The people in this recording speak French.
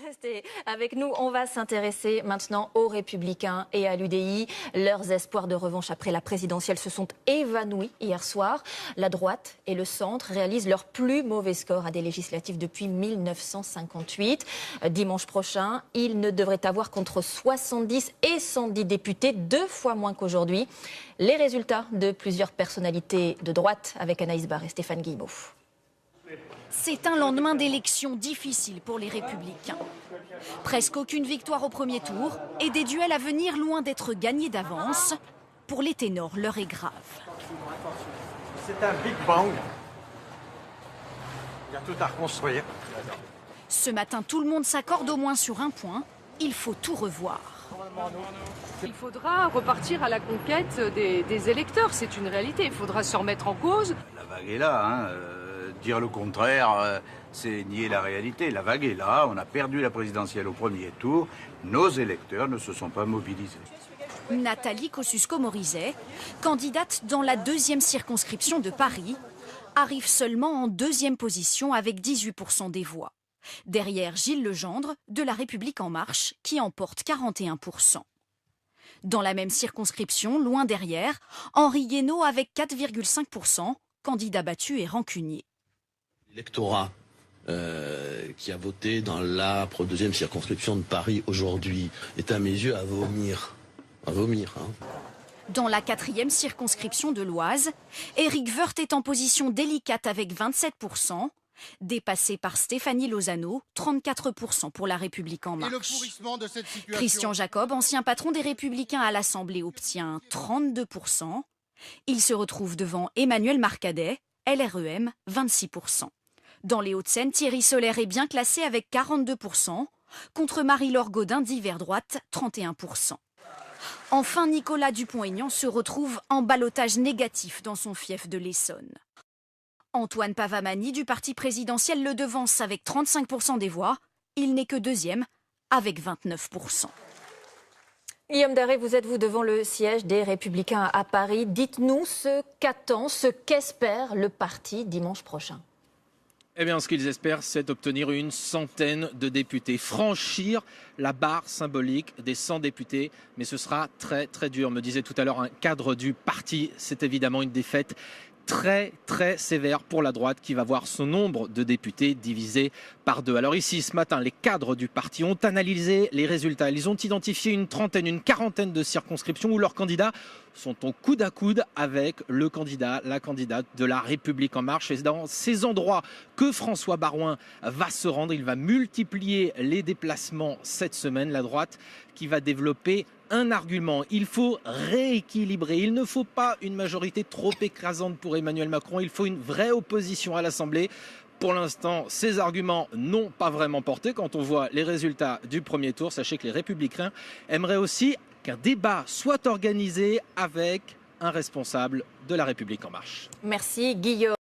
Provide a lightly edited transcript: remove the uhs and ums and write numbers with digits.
Restez avec nous, on va s'intéresser maintenant aux Républicains et à l'UDI. Leurs espoirs de revanche après la présidentielle se sont évanouis hier soir. La droite et le centre réalisent leur plus mauvais score à des législatives depuis 1958. Dimanche prochain, ils ne devraient avoir qu'entre 70 et 110 députés, 2 fois moins qu'aujourd'hui. Les résultats de plusieurs personnalités de droite avec Anaïs Barre et Stéphane Guillemot. C'est un lendemain d'élection difficile pour les Républicains. Presque aucune victoire au premier tour et des duels à venir loin d'être gagnés d'avance. Pour les ténors, l'heure est grave. C'est un Big Bang. Il y a tout à reconstruire. Ce matin, tout le monde s'accorde au moins sur un point. Il faut tout revoir. Il faudra repartir à la conquête des électeurs, c'est une réalité. Il faudra se remettre en cause. La vague est là, hein. Dire le contraire, c'est nier la réalité. La vague est là, on a perdu la présidentielle au premier tour. Nos électeurs ne se sont pas mobilisés. Nathalie Kosciusko-Morizet, candidate dans la 2e circonscription de Paris, arrive seulement en 2e position avec 18% des voix. Derrière Gilles Legendre, de La République En Marche, qui emporte 41%. Dans la même circonscription, loin derrière, Henri Guénaud avec 4,5%, candidat battu et rancunier. L'électorat qui a voté dans la 2e circonscription de Paris aujourd'hui est à mes yeux à vomir. À vomir, hein. Dans la 4e circonscription de l'Oise, Éric Woerth est en position délicate avec 27%, dépassé par Stéphanie Lozano, 34% pour La République En Marche. Christian Jacob, ancien patron des Républicains à l'Assemblée, obtient 32%. Il se retrouve devant Emmanuel Marcadet, LREM, 26%. Dans les Hauts-de-Seine, Thierry Solaire est bien classé avec 42%, contre Marie-Laure Gaudin d'hiver droite, 31%. Enfin, Nicolas Dupont-Aignan se retrouve en ballottage négatif dans son fief de l'Essonne. Antoine Pavamani du parti présidentiel le devance avec 35% des voix. Il n'est que 2e avec 29%. Guillaume Daré, vous êtes devant le siège des Républicains à Paris. Dites-nous ce qu'attend, ce qu'espère le parti dimanche prochain. Eh bien, ce qu'ils espèrent, c'est obtenir une centaine de députés, franchir la barre symbolique des 100 députés. Mais ce sera très, très dur. Me disait tout à l'heure un cadre du parti. C'est évidemment une défaite très, très sévère pour la droite qui va voir son nombre de députés divisé par 2. Alors ici, ce matin, les cadres du parti ont analysé les résultats. Ils ont identifié une trentaine, une quarantaine de circonscriptions où leurs candidats sont au coude à coude avec le candidat, la candidate de La République En Marche. Et dans ces endroits que François Baroin va se rendre, il va multiplier les déplacements cette semaine. La droite qui va développer un argument. Il faut rééquilibrer. Il ne faut pas une majorité trop écrasante pour Emmanuel Macron. Il faut une vraie opposition à l'Assemblée. Pour l'instant, ces arguments n'ont pas vraiment porté. Quand on voit les résultats du premier tour, sachez que les Républicains aimeraient aussi qu'un débat soit organisé avec un responsable de La République En Marche. Merci Guillaume.